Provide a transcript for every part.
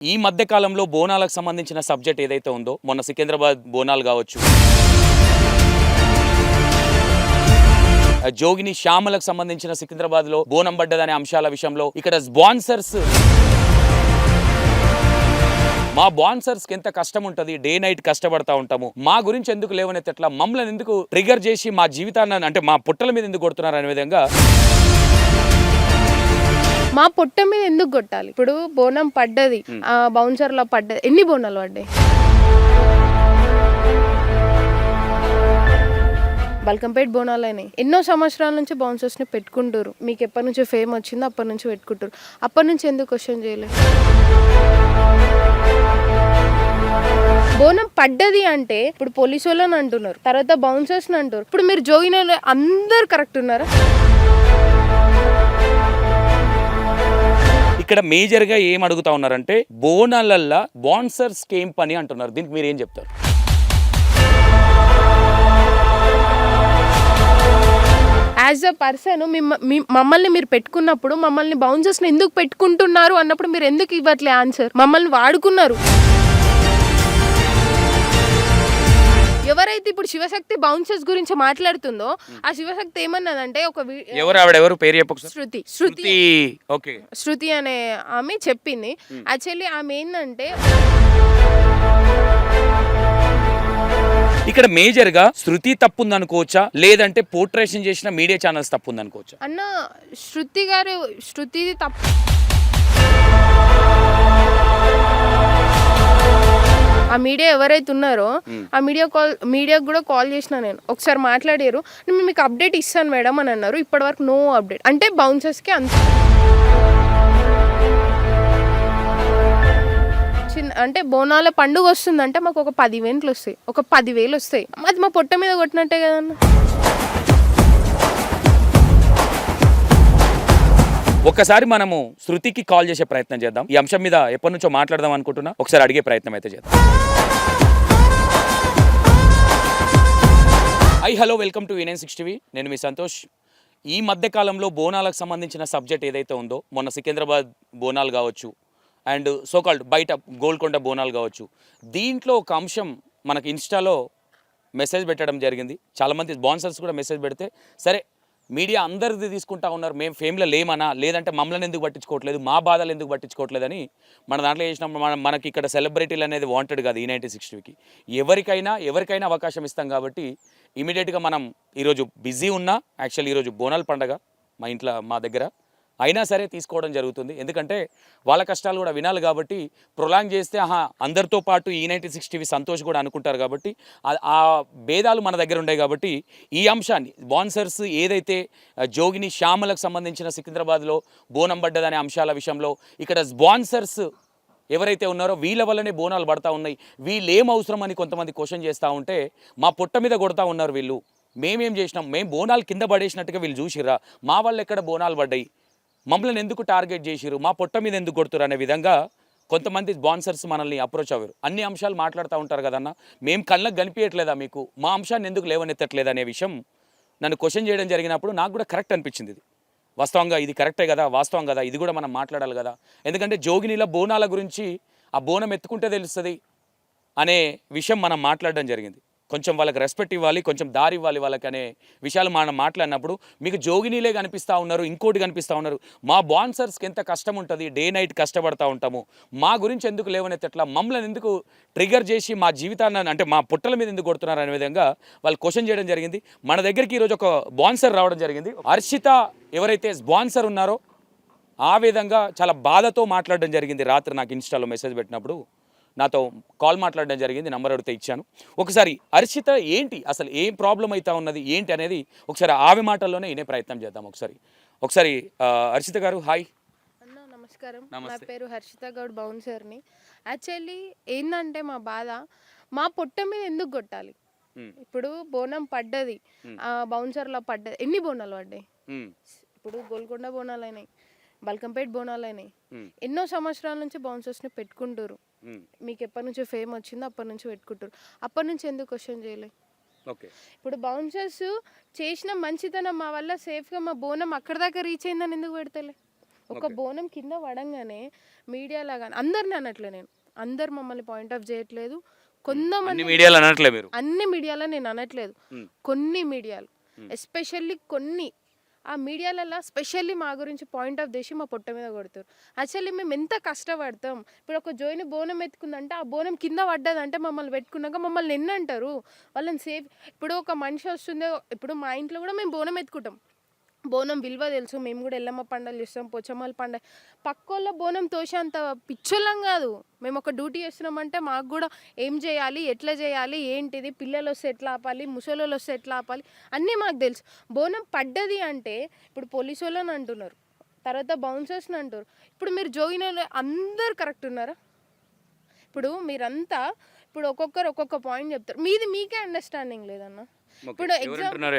ఈ మధ్య కాలంలో బోనాలకు సంబంధించిన సబ్జెక్ట్ ఏదైతే ఉందో, మొన్న సికింద్రాబాద్ బోనాలు కావచ్చు, జోగిని శ్యామలకు సంబంధించిన సికింద్రాబాద్లో బోనం పడ్డదనే అంశాల విషయంలో ఇక్కడ స్పాన్సర్స్, మా స్పాన్సర్స్కి ఎంత కష్టం ఉంటుంది, డే నైట్ కష్టపడతా ఉంటాము, మా గురించి ఎందుకు లేవనెత్తట్లా, మమ్మల్ని ఎందుకు ట్రిగర్ చేసి మా జీవితాన్ని అంటే మా పుట్టల మీద ఎందుకు కొడుతున్నారు అనే విధంగా మా పొట్ట మీద ఎందుకు కొట్టాలి. ఇప్పుడు బోనం పడ్డది, బౌన్సర్లో పడ్డది, ఎన్ని బోనాలు పడ్డాయి? బల్కంపేట బోనాలైనాయి. ఎన్నో సంవత్సరాల నుంచి బౌన్సర్స్ని పెట్టుకుంటారు. మీకు ఎప్పటి నుంచి ఫేమ్ వచ్చిందో అప్పటి నుంచి పెట్టుకుంటారు. అప్పటి నుంచి ఎందుకు క్వశ్చన్ చేయలేదు? బోనం పడ్డది అంటే ఇప్పుడు పోలీసు వాళ్ళని అంటున్నారు, తర్వాత బౌన్సర్స్ని అంటారు. ఇప్పుడు మీరు జోగిన అందరు కరెక్ట్ ఉన్నారా? ఇక్కడ మేజర్గా ఏం అడుగుతా ఉన్నారంటే, బోనాలల్లా స్పాన్సర్స్ ఏం పని అంటున్నారు. దీనికి మీరు ఏం చెప్తారు? యాజ్ అ పర్సన్ మమ్మల్ని మీరు పెట్టుకున్నప్పుడు మమ్మల్ని బౌన్సర్స్ని ఎందుకు పెట్టుకుంటున్నారు అన్నప్పుడు మీరు ఎందుకు ఇవ్వట్లే ఆన్సర్? మమ్మల్ని వాడుకున్నారు. ఎవరైతే ఇప్పుడు శివశక్తి బౌన్సర్స్ గురించి మాట్లాడుతుందో ఆ శివశక్తి ఏమన్నదంటే, ఒక ఎవరు పేరు చెప్పు. శృతి అనే ఆమె చెప్పింది. యాక్చువల్లీ ఆమె ఏంటంటే, ఇక్కడ మేజర్ గా శృతి తప్పుంది అనుకోవచ్చా, లేదంటే పోర్ట్రేషన్ చేసిన మీడియా ఛానల్స్ తప్పుంది అనుకోవచ్చా? అన్న శృతిది తప్పు. ఆ మీడియా ఎవరైతే ఉన్నారో ఆ మీడియాకు కూడా కాల్ చేసిన నేను. ఒకసారి మాట్లాడారు, నేను మీకు అప్డేట్ ఇస్తాను మేడం అని అన్నారు. ఇప్పటివరకు నో అప్డేట్. అంటే బౌన్సర్స్కి అంత అంటే బోనాల పండుగ వస్తుందంటే మాకు ఒక 10,000 వస్తాయి, ఒక 10,000 వస్తాయి. అది మా పొట్ట మీద కొట్టినట్టే కదన్న. ఒక్కసారి మనము శృతికి కాల్ చేసే ప్రయత్నం చేద్దాం. ఈ అంశం మీద ఎప్పటి నుంచో మాట్లాడదాం అనుకుంటున్నా, ఒకసారి అడిగే ప్రయత్నం అయితే చేద్దాం. Hello, welcome to E960 TV. నేను మీ సంతోష్. ఈ మధ్య కాలంలో బోనాలకు సంబంధించిన సబ్జెక్ట్ ఏదైతే ఉందో, మొన్న సికింద్రాబాద్ బోనాలు కావచ్చు, అండ్ సోకాల్డ్ బయట గోల్కొండ బోనాలు కావచ్చు, దీంట్లో ఒక అంశం మనకి ఇన్స్టాలో మెసేజ్ పెట్టడం జరిగింది. చాలామంది స్పాన్సర్స్ కూడా మెసేజ్ పెడితే, సరే మీడియా అందరిది తీసుకుంటా ఉన్నారు, మేము ఫేమ్లో లేమనా, లేదంటే మమ్మల్ని ఎందుకు పట్టించుకోవట్లేదు, మా బాధలు ఎందుకు పట్టించుకోవట్లేదని మన దాంట్లో చేసినప్పుడు మనకి ఇక్కడ సెలబ్రిటీలు అనేది వాంటెడ్ కాదు. E960కి ఎవరికైనా అవకాశం ఇస్తాం కాబట్టి ఇమీడియట్గా మనం ఈరోజు బిజీ ఉన్నా, యాక్చువల్లీ ఈరోజు బోనాల పండగ మా ఇంట్లో మా దగ్గర అయినా సరే తీసుకోవడం జరుగుతుంది. ఎందుకంటే వాళ్ళ కష్టాలు కూడా వినాలి కాబట్టి, ప్రొలాంగ్ చేస్తే అందరితో పాటు E960 TV సంతోష్ కూడా అనుకుంటారు కాబట్టి ఆ భేదాలు మన దగ్గర ఉన్నాయి. కాబట్టి ఈ అంశాన్ని స్పాన్సర్స్ ఏదైతే జోగిని శ్యామలకు సంబంధించిన సికింద్రాబాద్లో బోనం పడ్డదనే అంశాల విషయంలో ఇక్కడ స్పాన్సర్స్ ఎవరైతే ఉన్నారో వీళ్ళ వల్లనే బోనాలు పడతా ఉన్నాయి, వీళ్ళు ఏం అవసరం అని కొంతమంది క్వశ్చన్ చేస్తూ ఉంటే, మా పొట్ట మీద కొడతా ఉన్నారు వీళ్ళు, మేమేం చేసినాం, మేము బోనాలు కింద పడేసినట్టుగా వీళ్ళు చూసిర్రా, మా వాళ్ళు ఎక్కడ బోనాలు పడ్డాయి, మమ్మల్ని ఎందుకు టార్గెట్ చేసిరు, మా పొట్ట మీద ఎందుకు కొడుతురు అనే విధంగా కొంతమంది స్పాన్సర్స్ మనల్ని అప్రోచ్ అవ్వరు. అన్ని అంశాలు మాట్లాడుతూ ఉంటారు కదన్న, మేము కళ్ళకు కనిపించట్లేదా మీకు, మా అంశాన్ని ఎందుకు లేవనెత్తట్లేదు అనే విషయం నన్ను క్వశ్చన్ చేయడం జరిగినప్పుడు నాకు కూడా కరెక్ట్ అనిపించింది. ఇది వాస్తవంగా ఇది కరెక్టే కదా, వాస్తవం కదా, ఇది కూడా మనం మాట్లాడాలి కదా. ఎందుకంటే జోగినిల బోనాల గురించి ఆ బోనం ఎత్తుకుంటే తెలుస్తుంది అనే విషయం మనం మాట్లాడడం జరిగింది. కొంచెం వాళ్ళకి రెస్పెక్ట్ ఇవ్వాలి, కొంచెం దారి ఇవ్వాలి వాళ్ళకి అనే విషయాలు మనం మాట్లాడినప్పుడు, మీకు జోగినీలే కనిపిస్తూ ఉన్నారు, ఇంకోటి కనిపిస్తూ ఉన్నారు, మా స్పాన్సర్స్కి ఎంత కష్టం ఉంటుంది, డే నైట్ కష్టపడతా ఉంటాము, మా గురించి ఎందుకు లేవనెత్తట్లా, మమ్మల్ని ఎందుకు ట్రిగర్ చేసి మా జీవితాన్ని అంటే మా పుట్టల మీద ఎందుకు కొడుతున్నారు అనే విధంగా వాళ్ళు క్వశ్చన్ చేయడం జరిగింది. మన దగ్గరికి ఈరోజు ఒక స్పాన్సర్ రావడం జరిగింది. హర్షిత ఎవరైతే స్పాన్సర్ ఉన్నారో ఆ విధంగా చాలా బాధతో మాట్లాడడం జరిగింది. రాత్రి నాకు ఇన్స్టాలో మెసేజ్ పెట్టినప్పుడు నాతో కాల్ మాట్లాడడం జరిగింది, నెంబర్ అడిగితే ఇచ్చాను. ఒకసారి హర్షిత ఏంటి అసలు ఏం ప్రాబ్లం అవుతా ఉన్నది ఏంటి అనేది ఒకసారి ఆమె మాటల్లోనే వినే ప్రయత్నం చేద్దాం. ఒకసారి హర్షిత గారు, హాయ్ అన్న. నమస్కారం. నా పేరు హర్షిత గౌడ్, బౌన్సర్ని. యాక్చువల్లీ ఏంటంటే మా బాధ, మా పొట్ట మీద ఎందుకు కొట్టాలి. ఇప్పుడు బోనం పడ్డది, బౌన్సర్లో పడ్డది, ఎన్ని బోనాలు పడ్డాయి? ఇప్పుడు గోల్కొండ బోనాలు అయినాయి, బల్కంపేట బోనాలు అయినాయి. ఎన్నో సంవత్సరాల నుంచి బౌన్సర్స్ని పెట్టుకుంటారు. మీకు ఎప్పటి నుంచి ఫేమ్ వచ్చిందో అప్పటి నుంచి పెట్టుకుంటారు. అప్పటి నుంచి ఎందుకు క్వశ్చన్ చేయలేదు? ఇప్పుడు బౌన్సర్స్ చేసిన మంచితనం మా వల్ల సేఫ్గా మా బోనం అక్కడ దాకా రీచ్ అయిందని ఎందుకు పెడతలే? ఒక బోనం కింద పడంగానే మీడియాలో కానీ అందరిని అనట్లే నేను, అందరు మమ్మల్ని పాయింట్ ఆఫ్ చేయట్లేదు. కొంతమంది మీడియాలో అనట్లే మీరు? అన్ని మీడియాలో నేను అనట్లేదు, కొన్ని మీడియాలు ఎస్పెషల్లీ కొన్ని ఆ మీడియాలలో స్పెషల్లీ మా గురించి పాయింట్ ఆఫ్ చేసి మా పొట్ట మీద కొడతారు. యాక్చువల్లీ మేము ఎంత కష్టపడతాం. ఇప్పుడు ఒక జోయిని బోనం ఎత్తుకుందంటే ఆ బోనం కింద పడ్డదంటే మమ్మల్ని పెట్టుకున్నాక మమ్మల్ని ఎన్ని అంటారు, వాళ్ళని సేఫ్. ఇప్పుడు ఒక మనిషి వస్తుందో, ఇప్పుడు మా ఇంట్లో కూడా మేము బోనం ఎత్తుకుంటాం, బోనం విలువ తెలుసు, మేము కూడా ఎల్లమ్మ పండుగలు చేస్తాం, పోచమ్మల పండుగ. పక్కోళ్ళ బోనం తోసేంత పిచ్చోళ్ళం కాదు. మేము ఒక డ్యూటీ చేస్తున్నామంటే మాకు కూడా ఏం చేయాలి, ఎట్లా చేయాలి, ఏంటిది, పిల్లలు వస్తే ఎట్లా ఆపాలి, ముసలోళ్ళు వస్తే ఎట్లా ఆపాలి అన్నీ మాకు తెలుసు. బోనం పడ్డది అంటే ఇప్పుడు పోలీసు వాళ్ళని అంటున్నారు, తర్వాత బౌన్సర్స్ని అంటారు. ఇప్పుడు మీరు జోగిన అందరు కరెక్ట్ ఉన్నారా? ఇప్పుడు మీరంతా ఇప్పుడు ఒక్కొక్కరు ఒక్కొక్క పాయింట్ చెప్తారు, మీది మీకే అండర్స్టాండింగ్ లేదన్న. ఇప్పుడు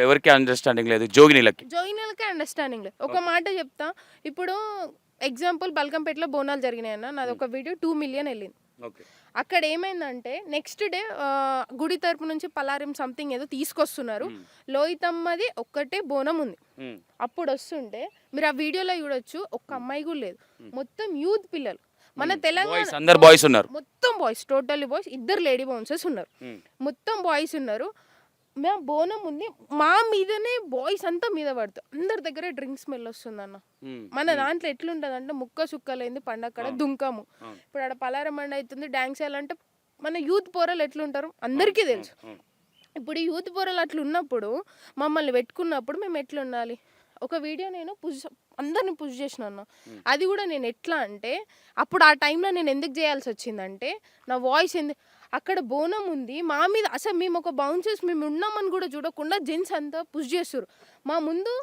ఎవరికి అండర్స్టాండింగ్ లేదు, జోగినీలకే అండర్స్టాండింగ్ లేదు. ఒక మాట చెప్తా, ఇప్పుడు ఎగ్జాంపుల్ బల్కంపేటలో బోనాలు జరిగినాయి అన్న, నాది ఒక వీడియో 2 మిలియన్ వెళ్ళింది. అక్కడ ఏమైందంటే నెక్స్ట్ డే గుడి తరపు నుంచి పలారం సంథింగ్ ఏదో తీసుకొస్తున్నారు, లోహితమ్మది ఒక్కటే బోనం ఉంది. అప్పుడు వస్తుంటే మీరు ఆ వీడియోలో చూడొచ్చు, ఒక్క అమ్మాయి కూడా లేదు, మొత్తం యూత్ పిల్లలు. మన తెలంగాణ అందరు బాయ్స్ ఉన్నారు, మొత్తం boys, totally boys, 2 lady bouncers ఉన్నారు, మొత్తం బాయ్స్ ఉన్నారు. మేము బోనం ఉంది, మా మీదనే బాయ్స్ అంతా మీద పడతారు. అందరి దగ్గర డ్రింక్ స్మెల్ వస్తుంది అన్న. మన దాంట్లో ఎట్లుంటుంది అంటే ముక్క సుక్కలైంది పండగ దుంకము. ఇప్పుడు ఆడ పలారం బండి అవుతుంది, డ్యాన్స్ చేయాలంటే మన యూత్ పోరలు ఎట్లుంటారు అందరికీ తెలుసు. ఇప్పుడు ఈ యూత్ పోరలు అట్లా ఉన్నప్పుడు మమ్మల్ని పెట్టుకున్నప్పుడు మేము ఎట్లా ఉండాలి? ఒక వీడియో నేను అందరిని పుష్ చేసిన అన్న. అది కూడా నేను ఎట్లా అంటే అప్పుడు ఆ టైంలో నేను ఎందుకు చేయాల్సి వచ్చిందంటే నా వాయిస్ అక్కడ బోనం ఉంది మా మీద, అసలు మేము ఒక బౌన్సర్స్ మేము ఉన్నామని కూడా చూడకుండా జెంట్స్ అంతా పుష్ చేస్తారు. మా ముందు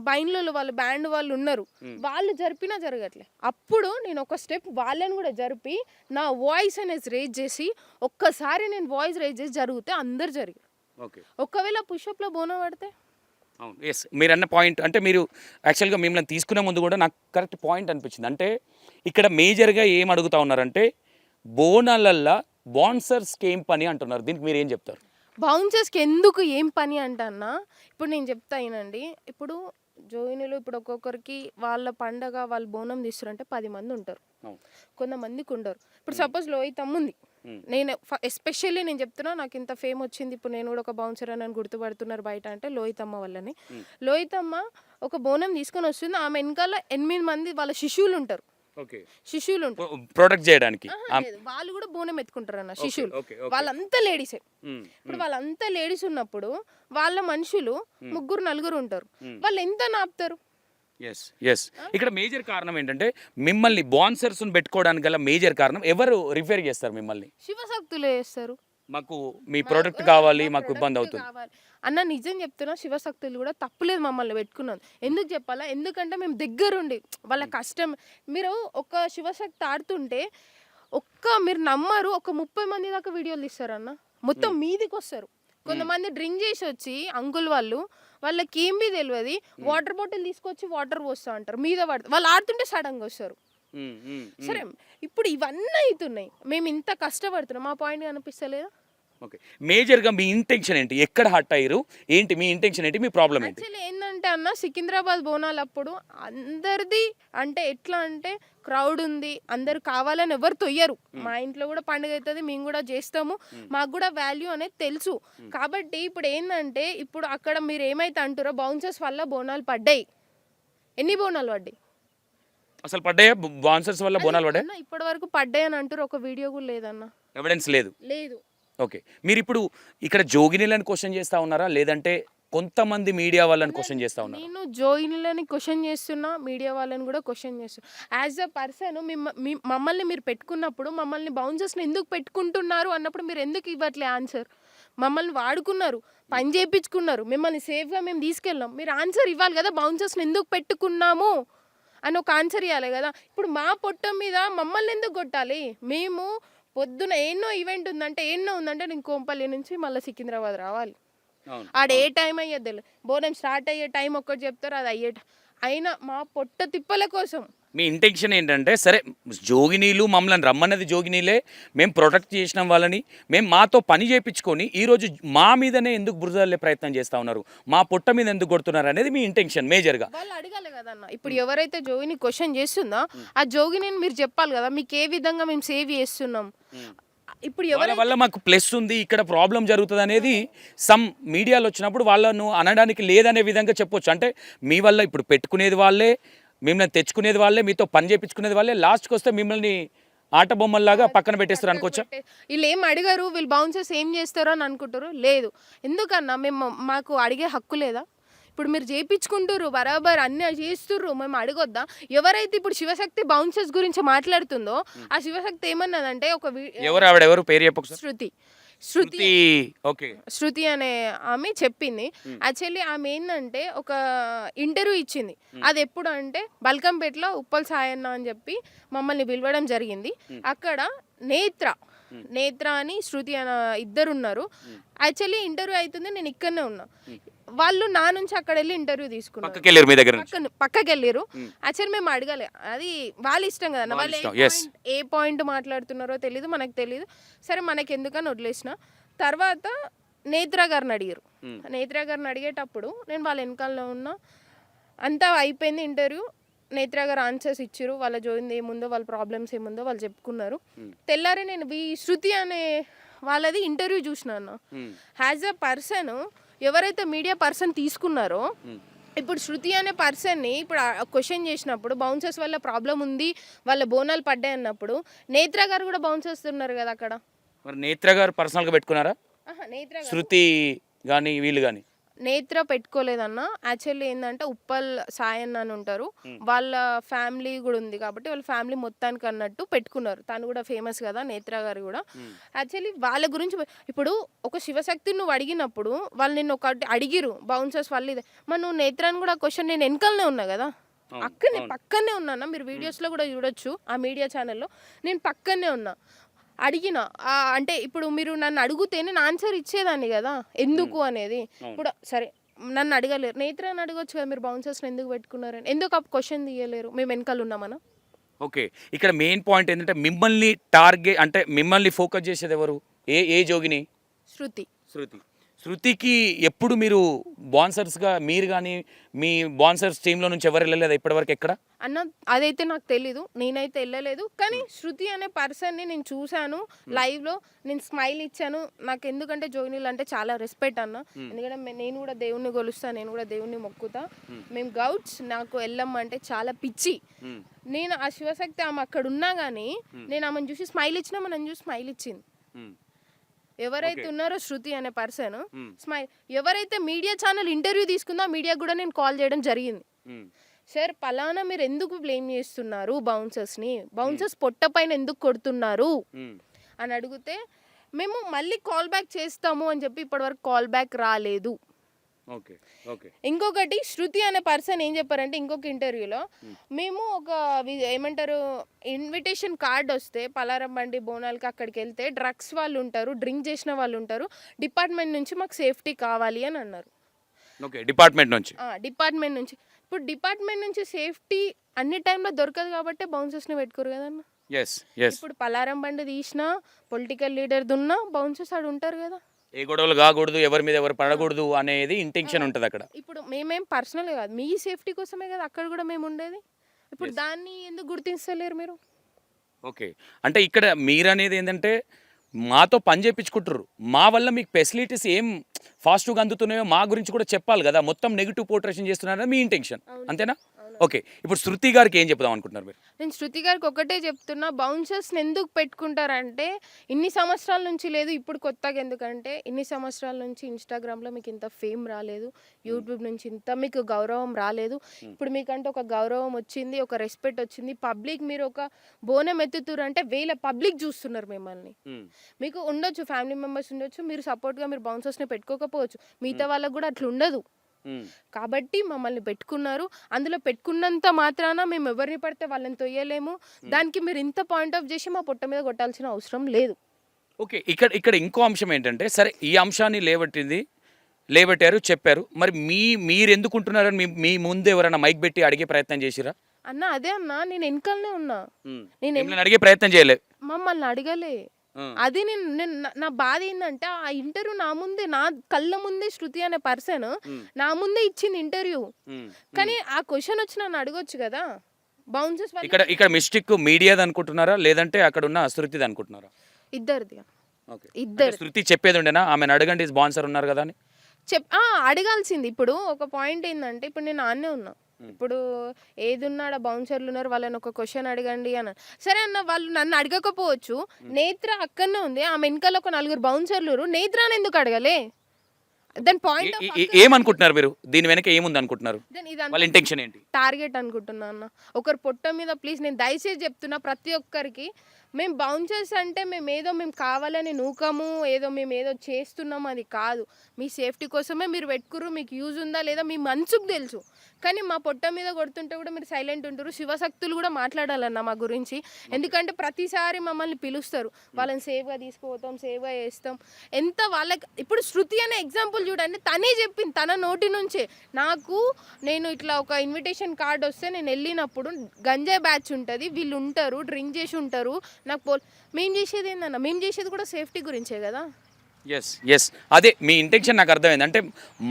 బైన్లో వాళ్ళు బ్యాండ్ వాళ్ళు ఉన్నారు, వాళ్ళు జరిపినా జరగట్లే. అప్పుడు నేను ఒక స్టెప్ వాళ్ళని కూడా జరిపి నా వాయిస్ అనేది రేజ్ చేసి, ఒక్కసారి నేను వాయిస్ రేజ్ చేసి జరిగితే అందరు జరిగారు. ఒకవేళ పుషప్లో బోనం పడితే అవును. ఎస్, మీరు అన్న పాయింట్ అంటే మీరు యాక్చువల్గా మిమ్మల్ని తీసుకునే ముందు కూడా నాకు కరెక్ట్ పాయింట్ అనిపించింది. అంటే ఇక్కడ మేజర్గా ఏం అడుగుతా ఉన్నారంటే బోనాలల్లో బౌన్సర్స్కి ఏం పని అంటున్నారు, దీనికి మీరు ఏం చెప్తారు? బౌన్సర్స్కి ఎందుకు ఏం పని అంటన్నా, ఇప్పుడు నేను చెప్తా అయినండి. ఇప్పుడు జోయినులు ఇప్పుడు ఒక్కొక్కరికి వాళ్ళ పండగ వాళ్ళు బోనం తీస్తారంటే 10 మంది ఉంటారు, కొంతమందికి ఉండరు. ఇప్పుడు సపోజ్ లోహితమ్మ ఉంది, నేను ఎస్పెషల్లీ నేను చెప్తున్నా, నాకు ఇంత ఫేమ్ వచ్చింది, ఇప్పుడు నేను కూడా ఒక బౌన్సర్ అని గుర్తుపడుతున్నారు బయట అంటే లోహితమ్మ వల్లని. లోహితమ్మ ఒక బోనం తీసుకొని వస్తుంది, ఆమె వెనకాల 8 మంది వాళ్ళ శిష్యులు ఉంటారు, శిష్యులు ఉంటారు ప్రొటెక్ట్ చేయడానికి. వాళ్ళు కూడా బోనం ఎత్తుకుంటారు అన్న శిష్యులు, వాళ్ళంతా లేడీసే. ఇప్పుడు వాళ్ళంతా లేడీస్ ఉన్నప్పుడు వాళ్ళ మనుషులు 3-4 ఉంటారు, వాళ్ళు ఎంత నాపుతారు? ఇక్కడ మేజర్ కారణం ఏంటంటే మిమ్మల్ని బౌన్సర్స్ పెట్టుకోవడానికి గల మేజర్ కారణం ఎవరు రిఫర్ చేస్తారు మిమ్మల్ని? శివశక్తులే చేస్తారు. మాకు మీ ప్రోడక్ట్ కావాలి, మాకు ఇబ్బంది అవుతుంది అన్న. నిజం చెప్తున్నా, శివశక్తులు కూడా తప్పులేదు మమ్మల్ని పెట్టుకున్నాను. ఎందుకు చెప్పాలా? ఎందుకంటే మేము దగ్గరుండి వాళ్ళ కష్టం. మీరు ఒక శివశక్తి ఆడుతుంటే మీరు నమ్మరు, ఒక 30 మంది దాకా వీడియోలు తీస్తారన్న, మొత్తం మీదికి వస్తారు. కొంతమంది డ్రింక్ చేసి వచ్చి అంకుల్ వాళ్ళకి ఏం బీ తెలియదు, వాటర్ బాటిల్ తీసుకొచ్చి వాటర్ పోస్తా అంటారు, మీద పడతారు, వాళ్ళు ఆడుతుంటే సడన్గా వస్తారు. సరే, ఇప్పుడు ఇవన్నీ అవుతున్నాయి, మేము ఇంత కష్టపడుతున్నాం, మా పాయింట్ కనిపిస్తలేదా? ఓకే, మేజర్గా మీ ఇంటెన్షన్ ఏంటి? ఎక్కడ హట్ అయ్యారు ఏంటి? మీ ఇంటెన్షన్ ఏంటి? మీ ప్రాబ్లం ఏంటి? యాక్చువల్లీ ఏంటంటే అన్న, సికింద్రాబాద్ బోనాలు అప్పుడు అందరిది అంటే ఎట్లా అంటే క్రౌడ్ ఉంది, అందరు కావాలని ఎవరు తొయ్యరు. మా ఇంట్లో కూడా పండుగ అవుతుంది, మేము కూడా చేస్తాము, మాకు కూడా వాల్యూ అనేది తెలుసు. కాబట్టి ఇప్పుడు ఏంటంటే ఇప్పుడు అక్కడ మీరు ఏమైతే అంటారో బౌన్సర్స్ వల్ల బోనాలు పడ్డాయి. ఎన్ని బోనాలు పడ్డాయి? అసలు పడ్డాయా బౌన్సర్స్ వల్ల బోనాలు పడ్డాయి? ఇప్పటి వరకు పడ్డాయి అని అంటారు, ఒక వీడియో కూడా లేదన్న, ఎవిడెన్స్ లేదు. లేదు. ఓకే, మీరు ఇప్పుడు ఇక్కడ జోగినీలను క్వశ్చన్ చేస్తా ఉన్నారా, లేదంటే కొంతమంది మీడియా వాళ్ళని క్వశ్చన్ చేస్తా ఉన్నారు? నేను జోగినీలని క్వశ్చన్ చేస్తున్నా, మీడియా వాళ్ళని కూడా క్వశ్చన్ చేస్తున్నా. యాజ్ అ పర్సన్ మమ్మల్ని మీరు పెట్టుకున్నప్పుడు మమ్మల్ని బౌన్సర్స్ని ఎందుకు పెట్టుకుంటున్నారు అన్నప్పుడు మీరు ఎందుకు ఇవ్వట్లే ఆన్సర్? మమ్మల్ని వాడుకున్నారు, పని చేయించుకున్నారు, మిమ్మల్ని సేఫ్గా మేము తీసుకెళ్ళాం, మీరు ఆన్సర్ ఇవ్వాలి కదా. బౌన్సర్స్ని ఎందుకు పెట్టుకున్నాము అని ఒక ఆన్సర్ ఇవ్వాలి కదా. ఇప్పుడు మా పొట్ట మీద మమ్మల్ని ఎందుకు కొట్టాలి? మేము పొద్దున ఎన్నో ఈవెంట్ ఉందంటే నేను కోంపల్లి నుంచి మళ్ళీ సికింద్రాబాద్ రావాలి, ఆడ ఏ టైం అయ్యేది తెలియదు. బోనం స్టార్ట్ అయ్యే టైం ఒక్కటి చెప్తారు, అది అయినా మా పొట్ట తిప్పల కోసం. మీ ఇంటెన్షన్ ఏంటంటే సరే జోగినీలు మమ్మల్ని రమ్మన్నది జోగినీలే, మేము ప్రొటెక్ట్ చేసిన వాళ్ళని, మేము మాతో పని చేయించుకొని ఈరోజు మా మీదనే ఎందుకు బురదల్లే ప్రయత్నం చేస్తూ ఉన్నారు, మా పొట్ట మీద ఎందుకు కొడుతున్నారు అనేది మీ ఇంటెన్షన్ మేజర్గా. వాళ్ళు అడగాలి కదన్న. ఇప్పుడు ఎవరైతే జోగిని క్వశ్చన్ చేస్తుందో ఆ జోగిని మీరు చెప్పాలి కదా, మీకు ఏ విధంగా మేము సేవ్ చేస్తున్నాం. ఇప్పుడు వాళ్ళ వల్ల మాకు ప్లస్ ఉంది, ఇక్కడ ప్రాబ్లం జరుగుతుంది అనేది సమ్ మీడియాలో వచ్చినప్పుడు వాళ్ళను అనడానికి లేదనే విధంగా చెప్పొచ్చు. అంటే మీ వల్ల ఇప్పుడు పెట్టుకునేది వాళ్ళే, మిమ్మల్ని తెచ్చుకునేది వాళ్ళే, మీతో పని చేయించుకునేది వాళ్ళే, లాస్ట్కి వస్తే మిమ్మల్ని ఆట బొమ్మల్లాగా పక్కన పెట్టేస్తారు అనుకోవచ్చా? వీళ్ళు ఏం అడిగారు, వీళ్ళు బౌన్సర్స్ ఏం చేస్తారో అని అనుకుంటారు. లేదు, ఎందుకన్నా మేము మాకు అడిగే హక్కు లేదా? ఇప్పుడు మీరు చేయించుకుంటారు బరాబర్ అన్నీ చేస్తుర్రు, మేము అడగొద్దా? ఎవరైతే ఇప్పుడు శివశక్తి బౌన్సర్స్ గురించి మాట్లాడుతుందో ఆ శివశక్తి ఏమన్నదంటే ఒక ఎవరు ఆవిడ, ఎవరు పేరు చెప్పు. శృతి ఓకే, శృతి అనే ఆమె చెప్పింది. యాక్చువల్లీ ఆమె ఏంటంటే ఒక ఇంటర్వ్యూ ఇచ్చింది. అది ఎప్పుడు అంటే బల్కంపేటలో ఉప్పల్ సాయన్న అని చెప్పి మమ్మల్ని పిలవడం జరిగింది. అక్కడ నేత్ర అని శృతి అని ఇద్దరు ఉన్నారు. యాక్చువల్లీ ఇంటర్వ్యూ అవుతుంది, నేను ఇక్కడనే ఉన్నా. వాళ్ళు నా నుంచి అక్కడ వెళ్ళి ఇంటర్వ్యూ తీసుకున్నారు, పక్కకి వెళ్ళారు. యాక్చువల్లీ మేము అడగాలి, అది వాళ్ళ ఇష్టం కదా, వాళ్ళు ఏ పాయింట్ మాట్లాడుతున్నారో తెలీదు, మనకు తెలీదు. సరే మనకి ఎందుకని వదిలేసిన. తర్వాత నేత్ర గారిని అడిగేటప్పుడు నేను వాళ్ళ వెనకాలలో ఉన్నా. అంతా అయిపోయింది ఇంటర్వ్యూ. నేత్ర గారు ఆన్సర్స్ ఇచ్చారు, వాళ్ళ జోయింది ఏముందో, వాళ్ళ ప్రాబ్లమ్స్ ఏముందో వాళ్ళు చెప్పుకున్నారు. తెల్లారి నేను శృతి అనే వాళ్ళది ఇంటర్వ్యూ చూసినాను. యాజ్ అ పర్సన్ ఎవరైతే మీడియా పర్సన్ తీసుకున్నారో, ఇప్పుడు శృతి అనే పర్సన్ని ఇప్పుడు క్వశ్చన్ చేసినప్పుడు బౌన్సర్స్ వల్ల ప్రాబ్లం ఉంది, వాళ్ళ బోనాలు పడ్డాయి అన్నప్పుడు నేత్ర గారు కూడా బౌన్సర్స్ ఉన్నారు కదా అక్కడ. మరి నేత్ర గారు పర్సనల్గా పెట్టుకున్నారా? శృతి కానీ వీళ్ళు కానీ నేత్ర పెట్టుకోలేదన్న. యాక్చువల్లీ ఏంటంటే ఉప్పల్ సాయన్న అని ఉంటారు, వాళ్ళ ఫ్యామిలీ కూడా ఉంది కాబట్టి వాళ్ళ ఫ్యామిలీ మొత్తానికి అన్నట్టు పెట్టుకున్నారు. తను కూడా ఫేమస్ కదా, నేత్ర గారు కూడా. యాక్చువల్లీ వాళ్ళ గురించి ఇప్పుడు ఒక శివశక్తిని నువ్వు అడిగినప్పుడు వాళ్ళు నిన్ను ఒకటి అడిగిరు బౌన్సర్స్ వాళ్ళు ఇది, మరి నువ్వు నేత్రాన్ని కూడా క్వశ్చన్, నేను వెనకాలనే ఉన్నా కదా, పక్కనే ఉన్నానా, మీరు వీడియోస్లో కూడా చూడొచ్చు ఆ మీడియా ఛానల్లో, నేను పక్కనే ఉన్నా. అడిగిన అంటే ఇప్పుడు మీరు నన్ను అడిగితే నేను ఆన్సర్ ఇచ్చేదాన్ని కదా ఎందుకు అనేది. ఇప్పుడు సరే నన్ను అడగలేరు, నేత్రాన్ని అడగొచ్చు కదా, మీరు బౌన్సర్స్ని ఎందుకు పెట్టుకున్నారని, ఎందుకు ఆ క్వశ్చన్ తీయలేరు, మేము వెనకాల ఉన్నామన్నా. ఓకే, ఇక్కడ మెయిన్ పాయింట్ ఏంటంటే మిమ్మల్ని టార్గెట్ అంటే మిమ్మల్ని ఫోకస్ చేసేది ఎవరు, ఏ జోగిని? శృతికి ఎప్పుడు మీరు బాన్సర్స్గా మీరు కానీ మీ బాన్సర్స్ టీంలో నుంచి ఎవరు వెళ్ళలేదు ఇప్పటివరకు ఎక్కడ అన్న? అదైతే నాకు తెలీదు, నేనైతే వెళ్ళలేదు. కానీ శృతి అనే పర్సన్ని నేను చూశాను లైవ్లో, నేను స్మైల్ ఇచ్చాను. నాకు ఎందుకంటే జోగినీలు అంటే చాలా రెస్పెక్ట్ అన్న, ఎందుకంటే నేను కూడా దేవుణ్ణి కొలుస్తాను, నేను కూడా దేవుణ్ణి మొక్కుతా. మేము గౌడ్స్, నాకు ఎల్లమ్మ అంటే చాలా పిచ్చి. నేను ఆ శివశక్తి ఆమె అక్కడ ఉన్నా కానీ నేను ఆమెను చూసి స్మైల్ ఇచ్చినా, నన్ను చూసి స్మైల్ ఇచ్చింది. ఎవరైతే ఉన్నారో శృతి అనే పర్సన్ స్మైల్, ఎవరైతే మీడియా ఛానల్ ఇంటర్వ్యూ తీసుకుందో ఆ మీడియా కూడా నేను కాల్ చేయడం జరిగింది. సార్ పలానా మీరు ఎందుకు బ్లేమ్ చేస్తున్నారు బౌన్సర్స్ని, బౌన్సర్స్ పొట్ట పైన ఎందుకు కొడుతున్నారు అని అడిగితే మేము మళ్ళీ కాల్ బ్యాక్ చేస్తాము అని చెప్పి ఇప్పటివరకు కాల్ బ్యాక్ రాలేదు. ఇంకొకటి శృతి అనే పర్సన్ ఏం చెప్పారంటే ఇంకొక ఇంటర్వ్యూలో, మేము ఒక ఏమంటారు ఇన్విటేషన్ కార్డ్ వస్తే పలారం బండి బోనాలకి అక్కడికి వెళ్తే డ్రగ్స్ వాళ్ళు ఉంటారు, డ్రింక్ చేసిన వాళ్ళు ఉంటారు, డిపార్ట్మెంట్ నుంచి మాకు సేఫ్టీ కావాలి అని అన్నారు. డిపార్ట్మెంట్ నుంచి ఇప్పుడు డిపార్ట్మెంట్ నుంచి సేఫ్టీ అన్ని టైంలో దొరకదు కాబట్టి బౌన్సర్స్ని పెట్టుకోరు కదన్న. ఇప్పుడు పలారం బండి తీసినా పొలిటికల్ లీడర్ దున్నా బౌన్సర్స్ ఆడు ఉంటారు కదా, ఏ గొడవలు కాకూడదు, ఎవరి మీద ఎవరు పడకూడదు అనేది ఇంటెన్షన్ ఉంటుంది అక్కడ. ఇప్పుడు మేమేం పర్సనల్ కాదు, మీ సేఫ్టీ కోసమే కదా అక్కడ కూడా మేము ఉండేది. ఇప్పుడు దాన్ని ఎందుకు గుర్తించలేరు మీరు? ఓకే, అంటే ఇక్కడ మీరు అనేది ఏంటంటే మాతో పని చేయించుకుంటారు, మా వల్ల మీకు ఫెసిలిటీస్ ఏం ఫాస్ట్గా అందుతున్నాయో మా గురించి కూడా చెప్పాలి కదా, మొత్తం నెగిటివ్ పోర్ట్రేషన్ చేస్తున్నారని మీ ఇంటెన్షన్ అంతేనా? ఓకే, ఇప్పుడు శృతి గారికి ఏం చెప్దాం అనుకుంటున్నారు మీరు? నేను శృతి గారికి ఒకటే చెప్తున్నా, బౌన్సర్స్ని ఎందుకు పెట్టుకుంటారంటే ఇన్ని సంవత్సరాల నుంచి లేదు, ఇప్పుడు కొత్తగా ఎందుకంటే ఇన్ని సంవత్సరాల నుంచి ఇన్స్టాగ్రామ్లో మీకు ఇంత ఫేమ్ రాలేదు, యూట్యూబ్ నుంచి ఇంత మీకు గౌరవం రాలేదు. ఇప్పుడు మీకంటే ఒక గౌరవం వచ్చింది, ఒక రెస్పెక్ట్ వచ్చింది, పబ్లిక్ మీరు ఒక బోనం ఎత్తుతురు అంటే వేల పబ్లిక్ చూస్తున్నారు మిమ్మల్ని. మీకు ఉండొచ్చు ఫ్యామిలీ మెంబర్స్ ఉండొచ్చు, మీరు సపోర్ట్గా మీరు బౌన్సర్స్ని పెట్టుకోకపోవచ్చు, మిగతా వాళ్ళకు కూడా అట్లా ఉండదు కాబట్టి మమ్మల్ని పెట్టుకున్నారు. అందులో పెట్టుకున్నంత మాత్రాన మేము ఎవరిని పడితే వాళ్ళని తొయ్యలేము, దానికి మీరు ఇంత పాయింట్ ఆఫ్ చేసి మా పొట్ట మీద కొట్టాల్సిన అవసరం లేదు. ఓకే, ఇక్కడ ఇంకో అంశం ఏంటంటే సరే ఈ అంశాన్ని లేవట్టింది లేబెట్టారు, చెప్పారు. మరి మీరు ఎందుకుంటున్నారని మీ ముందు ఎవరైనా మైక్ పెట్టి అడిగే ప్రయత్నం చేసిరా? అన్న అదే అన్న, నేను వెనకాలనే ఉన్నా. నేను మిమ్మల్ని అడిగే ప్రయత్నం చేయలే? మమ్మల్ని అడగలే. అది నా బాధ ఏంటంటే, ఆ ఇంటర్వ్యూ నా ముందే, నా కళ్ళ ముందే శృతి అనే పర్సన్ నా ముందే ఇచ్చింది ఇంటర్వ్యూ. కానీ ఆ క్వశ్చన్ వచ్చి నన్ను అడగొచ్చు కదా. బౌన్సర్స్ ఇక్కడ మిస్టేక్ మీడియాది అనుకుంటున్నారా, లేదంటే అక్కడ ఉన్న శృతిది అనుకుంటున్నారా? ఇద్దరిది. ఇద్దరు. శృతి చెప్పేది ఉండేనా, ఆమెను అడగండి స్పాన్సర్ ఉన్నారు కదా అని? అడగాల్సింది. ఇప్పుడు ఒక పాయింట్ ఏంటంటే, ఇప్పుడు నేను ఆన్నే ఉన్నా, ఇప్పుడు ఏది ఉన్నాడా బౌన్సర్లు ఉన్నారు, వాళ్ళని ఒక క్వశ్చన్ అడగండి అని. సరే అన్న, వాళ్ళు నన్ను అడగకపోవచ్చు. నేత్ర అక్కడనే ఉంది, ఆమె వెనకాల ఒక 4 బౌన్సర్లు, నేత్రాన్ని ఎందుకు అడగలే? దాని పాయింట్ ఏమనుకుంటున్నారు మీరు? దీని వెనక ఏముంది అనుకుంటున్నారు? వాళ్ళ ఇంటెన్షన్ ఏంటి? టార్గెట్ అనుకుంటున్నా అన్న. ఒకరి పొట్ట మీద ప్లీజ్, నేను దయచేసి చెప్తున్నా ప్రతి ఒక్కరికి, మేము బౌన్సర్స్ అంటే మేము కావాలని నూకము, మేము ఏదో చేస్తున్నాము, అది కాదు. మీ సేఫ్టీ కోసమే మీరు పెట్టుకుర్రు, మీకు యూజ్ ఉందా లేదా మీ మనసుకు తెలుసు. కానీ మా పొట్ట మీద కొడుతుంటే కూడా మీరు సైలెంట్ ఉంటారు. శివశక్తులు కూడా మాట్లాడాలన్న మా గురించి. ఎందుకంటే ప్రతిసారి మమ్మల్ని పిలుస్తారు, వాళ్ళని సేఫ్గా తీసుకుపోతాం, సేఫ్గా చేస్తాం. ఎంత వాళ్ళకి ఇప్పుడు శృతి అనే ఎగ్జాంపుల్ చూడండి, తనే చెప్పింది తన నోటి నుంచే. నేను ఇట్లా ఒక ఇన్విటేషన్ కార్డ్ వస్తే నేను వెళ్ళినప్పుడు గంజాయి బ్యాచ్ ఉంటుంది, వీళ్ళు ఉంటారు, డ్రింక్ చేసి ఉంటారు, మేము చేసేది ఏందన్న, మేము చేసేది కూడా సేఫ్టీ గురించే కదా. ఎస్ అదే మీ ఇంటెన్షన్ నాకు అర్థమైంది. అంటే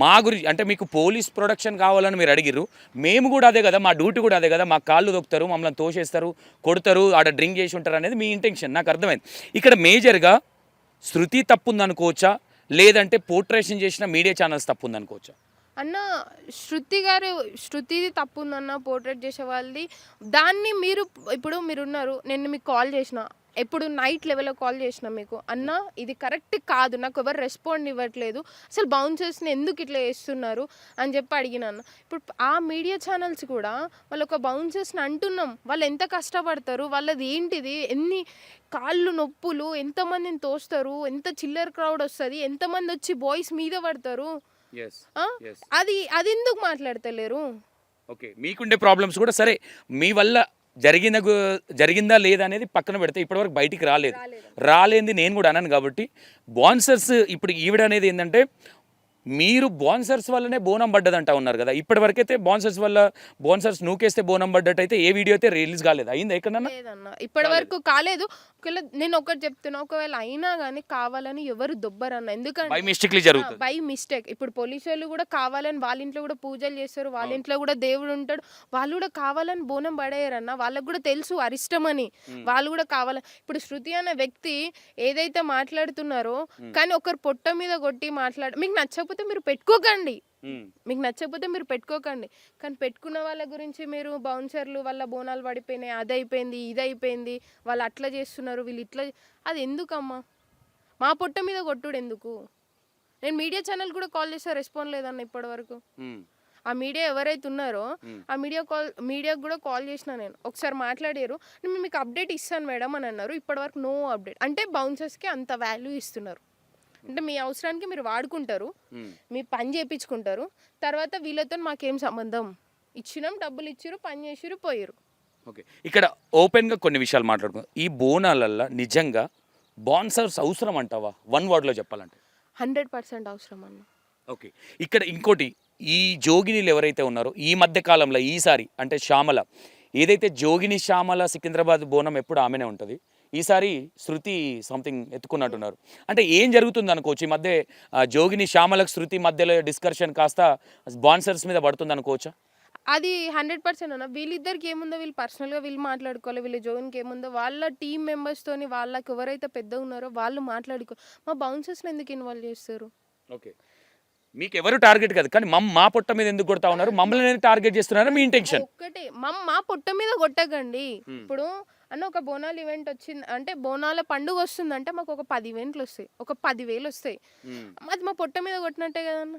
మా గురించి, అంటే మీకు పోలీస్ ప్రొడక్షన్ కావాలని మీరు అడిగిర్రు, మేము కూడా అదే కదా, మా డ్యూటీ కూడా అదే కదా, మా కాళ్ళు దొక్కుతారు, మమ్మల్ని తోసేస్తారు, కొడతారు, ఆడ డ్రింక్ చేసి ఉంటారు అనేది మీ ఇంటెన్షన్, నాకు అర్థమైంది. ఇక్కడ మేజర్గా శృతి తప్పు ఉందనుకోవచ్చా, లేదంటే పోర్ట్రేషన్ చేసిన మీడియా ఛానల్స్ తప్పు ఉందనుకోవచ్చా? అన్న, శృతిది తప్పు ఉందన్న, పోర్ట్రేట్ చేసే వాళ్ళది. దాన్ని మీరున్నారు, నేను మీకు కాల్ చేసిన, ఎప్పుడు నైట్ లెవెల్లో కాల్ చేసిన మీకు, అన్న ఇది కరెక్ట్ కాదు, నాకు ఎవరు రెస్పాండ్ ఇవ్వట్లేదు, అసలు బౌన్సర్స్ని ఎందుకు ఇట్లా చేస్తున్నారు అని చెప్పి అడిగిన అన్న. ఇప్పుడు ఆ మీడియా ఛానల్స్ కూడా వాళ్ళు ఒక బౌన్సర్స్ని అంటున్నాం, వాళ్ళు ఎంత కష్టపడతారు, వాళ్ళది ఏంటిది, ఎన్ని కాళ్ళు నొప్పులు, ఎంతమందిని తోస్తారు, ఎంత చిల్లర క్రౌడ్ వస్తుంది, ఎంతమంది వచ్చి బాయ్స్ మీద పడతారు, అది ఎందుకు మాట్లాడతలేరు? ఓకే, మీకుండే ప్రాబ్లమ్స్ కూడా సరే, మీ వల్ల జరిగిందా లేదా అనేది పక్కన పెడితే ఇప్పటివరకు బయటికి రాలేంది నేను కూడా అన్నాను. కాబట్టి బాన్సర్స్ ఇప్పుడు ఈవిడ అనేది ఏంటంటే, మీరు బాన్సర్స్ వల్లనే బోనం పడ్డదంటా ఉన్నారు కదా. ఇప్పటివరకైతే బాన్సర్స్ నూకేస్తే బోనం పడ్డట్టు అయితే ఏ వీడియో అయితే రిలీజ్ కాలేదు, అయింది ఎక్కడన్నా? ఇప్పటి వరకు కాలేదు. ఒకవేళ నేను ఒకటి చెప్తున్నా, ఒకవేళ అయినా కానీ కావాలని ఎవరు దొబ్బరన్న, ఎందుకంటే బై మిస్టేక్. ఇప్పుడు పోలీసు వాళ్ళు కూడా కావాలని, వాళ్ళ ఇంట్లో కూడా పూజలు చేస్తారు, వాళ్ళ ఇంట్లో కూడా దేవుడు ఉంటాడు, వాళ్ళు కూడా కావాలని బోనం పడేయరన్న, వాళ్ళకు కూడా తెలుసు అరిష్టమని, వాళ్ళు కూడా కావాలని. ఇప్పుడు శృతి అనే వ్యక్తి ఏదైతే మాట్లాడుతున్నారో, కానీ ఒకరు పొట్ట మీద కొట్టి మీకు నచ్చకపోతే మీరు పెట్టుకోకండి, కానీ పెట్టుకున్న వాళ్ళ గురించి మీరు బౌన్సర్లు వాళ్ళ బోనాలు పడిపోయినాయి, అదైపోయింది, ఇదైపోయింది, వాళ్ళు అట్లా చేస్తున్నారు, వీళ్ళు ఇట్లా, అది ఎందుకమ్మా? మా పొట్ట మీద కొట్టుడు ఎందుకు? నేను మీడియా ఛానల్ కూడా కాల్ చేస్తే రెస్పాండ్ లేదన్న ఇప్పటి వరకు. ఆ మీడియా ఎవరైతే ఉన్నారో ఆ మీడియాకు కూడా కాల్ చేసిన, నేను ఒకసారి మాట్లాడారు, నేను మీకు అప్డేట్ ఇస్తాను మేడం అని అన్నారు. ఇప్పటివరకు నో అప్డేట్. అంటే బౌన్సర్స్కి అంత వాల్యూ ఇస్తున్నారు, అంటే మీ అవసరానికి మీరు వాడుకుంటారు, మీ పని చేయించుకుంటారు, తర్వాత వీళ్ళతో మాకేం సంబంధం, ఇచ్చినాం, డబ్బులు ఇచ్చిరు, పని చేసిరు, పోయారు. ఓకే, ఇక్కడ ఓపెన్గా కొన్ని విషయాలు మాట్లాడుకుందాం. ఈ బోనాలల్లో నిజంగా బాన్సర్స్ అవసరం అంటావా? 1 వర్డ్లో చెప్పాలంటే 100% అవసరం అన్న. ఓకే, ఇక్కడ ఇంకోటి, ఈ జోగినీలు ఎవరైతే ఉన్నారో ఈ మధ్య కాలంలో ఈసారి అంటే శ్యామల ఏదైతే జోగిని శ్యామల సికింద్రాబాద్ బోనం ఎప్పుడు ఆమెనే ఉంటుంది, ఈసారి శృతి సంథింగ్ ఎత్తుకున్నట్టున్నారు. అంటే ఏం జరుగుతుంది అనుకోవచ్చు ఈ మధ్య? జోగిని శ్యామలకు శృతి మధ్యలో డిస్కషన్ కాస్త బాన్సర్స్ మీద పడుతుంది అనుకోవచ్చా? అది 100% అన్న. వీళ్ళిద్దరికి ఏముందో వీళ్ళు పర్సనల్గా వీళ్ళు మాట్లాడుకోవాలి, వీళ్ళ జోన్కి ఏముందో వాళ్ళ టీమ్ మెంబర్స్తోని, వాళ్ళకి ఎవరైతే పెద్దగా ఉన్నారో వాళ్ళు మాట్లాడుకో. మా బౌన్సర్స్ని ఎందుకు ఇన్వాల్వ్ చేస్తారు? ఓకే, మీకు ఎవరు టార్గెట్ కాదు, కానీ మా పొట్ట మీద ఎందుకు కొడతా ఉన్నారు, మమ్మల్ని టార్గెట్ చేస్తున్నారా మీ ఇంటెన్షన్? ఒక్కటే, మా పొట్ట మీద కొట్టకండి. ఇప్పుడు అన్న ఒక బోనాలు ఈవెంట్ వచ్చింది అంటే, బోనాల పండుగ వస్తుందంటే మాకు ఒక 10 ఈవెంట్లు వస్తాయి, ఒక 10,000 వస్తాయి, అది మా పొట్ట మీద కొట్టినట్టే కదన్న.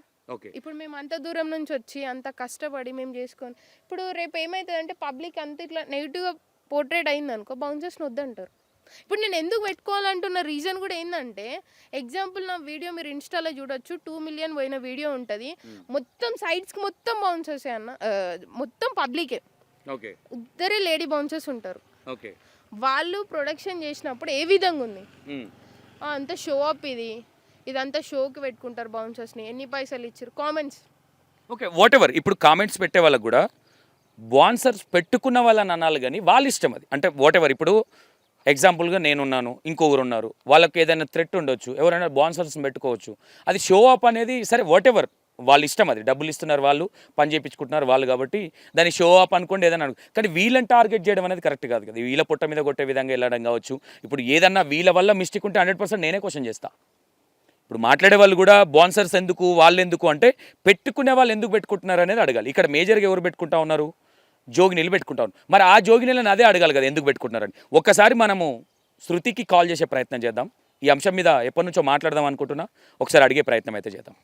ఇప్పుడు మేము అంత దూరం నుంచి వచ్చి అంత కష్టపడి మేము చేసుకొని, ఇప్పుడు రేపు ఏమవుతుందంటే పబ్లిక్ అంత ఇట్లా నెగిటివ్గా పోర్ట్రేట్ అయింది అనుకో, బౌన్సర్స్ని వద్దంటారు. ఇప్పుడు నేను ఎందుకు పెట్టుకోవాలంటున్న రీజన్ కూడా ఏంటంటే, ఎగ్జాంపుల్ నా వీడియో మీరు ఇన్స్టాలో చూడొచ్చు, 2 మిలియన్ పోయిన వీడియో ఉంటుంది, మొత్తం సైడ్స్కి మొత్తం బౌన్సర్సే అన్న, మొత్తం పబ్లికే, ఇద్దరే లేడీ బౌన్సర్స్ ఉంటారు. వాళ్ళు ప్రొడక్షన్ చేసినప్పుడు ఏ విధంగా ఉంది, అంత షో అప్ ఇది, ఇదంతా షోకి పెట్టుకుంటారు బౌన్సర్స్ని, ఎన్ని పైసలు ఇచ్చారు కామెంట్స్. Okay, what ever. ఇప్పుడు కామెంట్స్ పెట్టే వాళ్ళకు కూడా బాన్సర్స్ పెట్టుకున్న వాళ్ళని అనాలి, కానీ వాళ్ళ ఇష్టం అది. అంటే వాట్ ఎవర్, ఇప్పుడు ఎగ్జాంపుల్గా నేనున్నాను, ఇంకొకరు ఉన్నారు, వాళ్ళకి ఏదైనా థ్రెట్ ఉండొచ్చు, ఎవరైనా బాన్సర్స్ని పెట్టుకోవచ్చు. అది షో అప్ అనేది సరే వాట్ ఎవర్, వాళ్ళ ఇష్టం అది. డబ్బులు ఇస్తున్నారు వాళ్ళు, పని చేయించుకుంటున్నారు వాళ్ళు, కాబట్టి దాన్ని షో అప్ అనుకోండి ఏదైనా కానీ వీళ్ళని టార్గెట్ చేయడం అనేది కరెక్ట్ కాదు కదా. వీళ్ళ పుట్ట మీద కొట్టే విధంగా వెళ్ళడం కావచ్చు. ఇప్పుడు ఏదన్నా వీళ్ళ వల్ల మిస్టేక్ ఉంటే 100% నేనే క్వశ్చన్ చేస్తాను. ఇప్పుడు మాట్లాడే వాళ్ళు కూడా బాన్సర్స్ ఎందుకు, వాళ్ళు ఎందుకు అంటే పెట్టుకునే వాళ్ళు ఎందుకు పెట్టుకుంటున్నారు అనేది అడగాలి. ఇక్కడ మేజర్గా ఎవరు పెట్టుకుంటా ఉన్నారు? జోగినీలు పెట్టుకుంటా ఉన్నారు. మరి ఆ జోగినీలను అదే అడగాలి కదా ఎందుకు పెట్టుకుంటున్నారని. ఒక్కసారి మనము శృతికి కాల్ చేసే ప్రయత్నం చేద్దాం. ఈ అంశం మీద ఎప్పటి నుంచో మాట్లాడదాం అనుకుంటున్నా, ఒకసారి అడిగే ప్రయత్నం అయితే చేద్దాం.